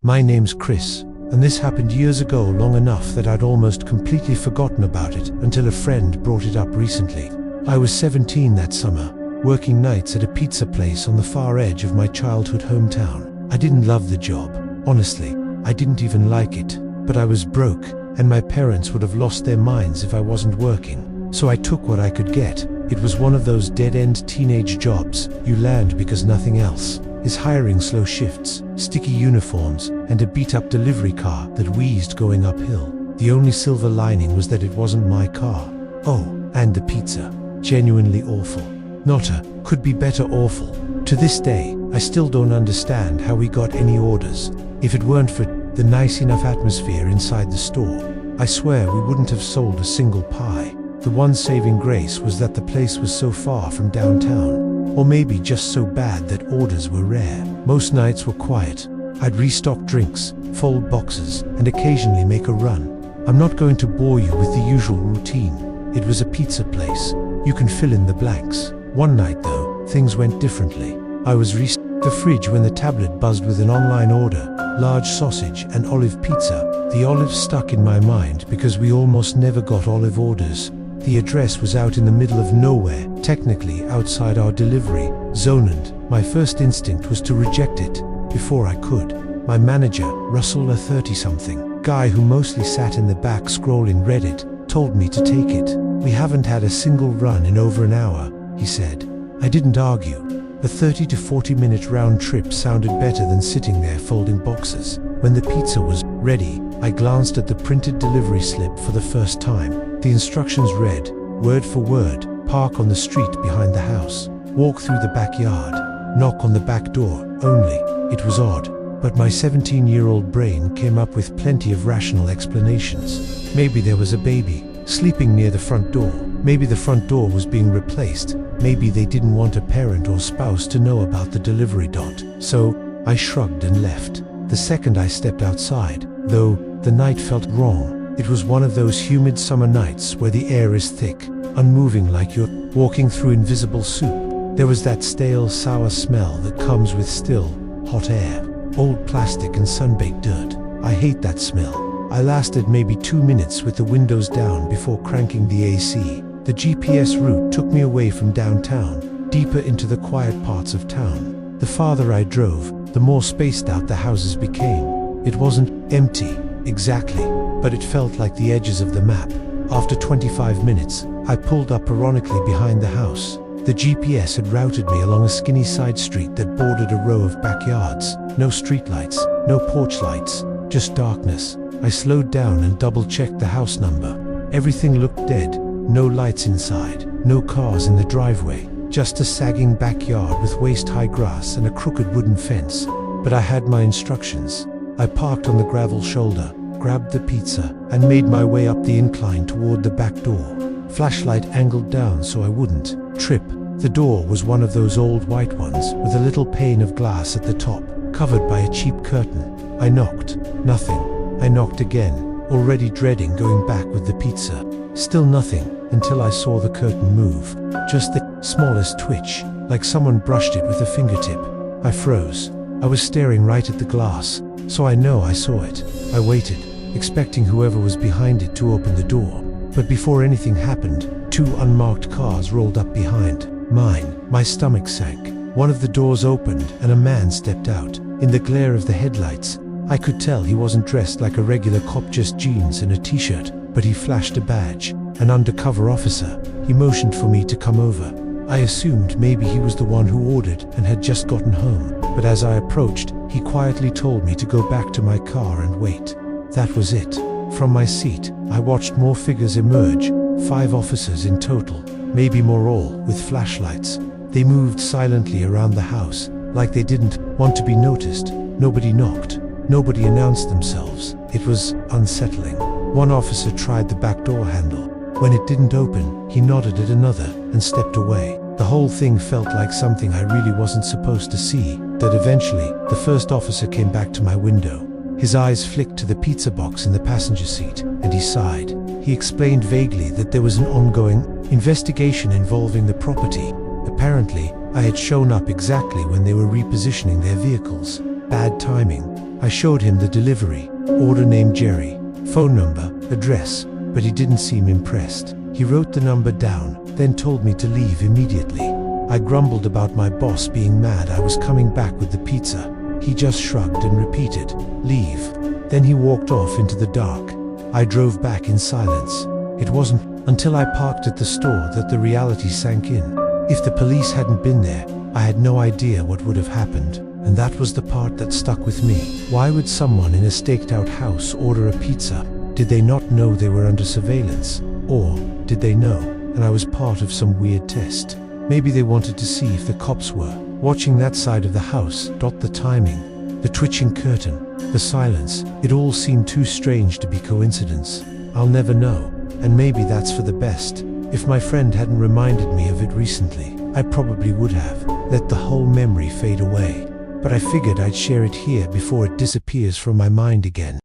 My name's Chris, and this happened years ago, long enough that I'd almost completely forgotten about it until a friend brought it up recently. I was 17 that summer, working nights at a pizza place on the far edge of my childhood hometown. I didn't love the job. Honestly, I didn't even like it, but I was broke, and my parents would have lost their minds if I wasn't working. So I took what I could get. It was one of those dead-end teenage jobs you land because nothing else is hiring. Slow shifts, sticky uniforms, and a beat-up delivery car that wheezed going uphill. The only silver lining was that it wasn't my car. Oh, and the pizza. Genuinely awful. Not a could be better awful. To this day, I still don't understand how we got any orders. If it weren't for the nice enough atmosphere inside the store, I swear we wouldn't have sold a single pie. The one saving grace was that the place was so far from downtown. Or maybe just so bad that orders were rare. Most nights were quiet. I'd restock drinks, fold boxes, and occasionally make a run. I'm not going to bore you with the usual routine. It was a pizza place. You can fill in the blanks. One night though, things went differently. I was restocking the fridge when the tablet buzzed with an online order. Large sausage and olive pizza. The olive stuck in my mind because we almost never got olive orders. The address was out in the middle of nowhere, technically outside our delivery zone, and my first instinct was to reject it before I could. My manager, Russell, a 30-something guy who mostly sat in the back scrolling Reddit, told me to take it. "We haven't had a single run in over an hour," he said. I didn't argue. A 30 to 40-minute round trip sounded better than sitting there folding boxes. When the pizza was ready, I glanced at the printed delivery slip for the first time. The instructions read, word for word, park on the street behind the house, walk through the backyard, knock on the back door only. It was odd, but my 17-year-old brain came up with plenty of rational explanations. Maybe there was a baby sleeping near the front door. Maybe the front door was being replaced. Maybe they didn't want a parent or spouse to know about the delivery dot. So I shrugged and left. The second I stepped outside, though, the night felt wrong. It was one of those humid summer nights where the air is thick, unmoving, like you're walking through invisible soup. There was that stale, sour smell that comes with still, hot air. Old plastic and sun-baked dirt. I hate that smell. I lasted maybe 2 minutes with the windows down before cranking the AC. The GPS route took me away from downtown, deeper into the quiet parts of town. The farther I drove, the more spaced out the houses became. It wasn't empty, exactly, but it felt like the edges of the map. After 25 minutes, I pulled up ironically behind the house. The GPS had routed me along a skinny side street that bordered a row of backyards. No streetlights, no porch lights, just darkness. I slowed down and double-checked the house number. Everything looked dead. No lights inside, no cars in the driveway, just a sagging backyard with waist-high grass and a crooked wooden fence. But I had my instructions. I parked on the gravel shoulder, grabbed the pizza, and made my way up the incline toward the back door. Flashlight angled down so I wouldn't trip. The door was one of those old white ones with a little pane of glass at the top, covered by a cheap curtain. I knocked. Nothing. I knocked again, already dreading going back with the pizza. Still nothing, until I saw the curtain move. Just the smallest twitch, like someone brushed it with a fingertip. I froze. I was staring right at the glass, so I know I saw it. I waited, expecting whoever was behind it to open the door. But before anything happened, 2 unmarked cars rolled up behind mine. My stomach sank. One of the doors opened and a man stepped out. In the glare of the headlights, I could tell he wasn't dressed like a regular cop, just jeans and a t-shirt, but he flashed a badge. An undercover officer. He motioned for me to come over. I assumed maybe he was the one who ordered and had just gotten home, but as I approached, he quietly told me to go back to my car and wait. That was it. From my seat, I watched more figures emerge, 5 officers in total, maybe more, all with flashlights. They moved silently around the house, like they didn't want to be noticed. Nobody knocked. Nobody announced themselves. It was unsettling. One officer tried the back door handle. When it didn't open, he nodded at another and stepped away. The whole thing felt like something I really wasn't supposed to see. That eventually, the first officer came back to my window. His eyes flicked to the pizza box in the passenger seat, and he sighed. He explained vaguely that there was an ongoing investigation involving the property. Apparently, I had shown up exactly when they were repositioning their vehicles. Bad timing. I showed him the delivery, order named Jerry, phone number, address, but he didn't seem impressed. He wrote the number down, then told me to leave immediately. I grumbled about my boss being mad I was coming back with the pizza. He just shrugged and repeated, "Leave." Then he walked off into the dark. I drove back in silence. It wasn't until I parked at the store that the reality sank in. If the police hadn't been there, I had no idea what would have happened, and that was the part that stuck with me. Why would someone in a staked-out house order a pizza? Did they not know they were under surveillance? Or did they know, and I was part of some weird test? Maybe they wanted to see if the cops were watching that side of the house. The timing, the twitching curtain, the silence, it all seemed too strange to be coincidence. I'll never know, and maybe that's for the best. If my friend hadn't reminded me of it recently, I probably would have let the whole memory fade away. But I figured I'd share it here before it disappears from my mind again.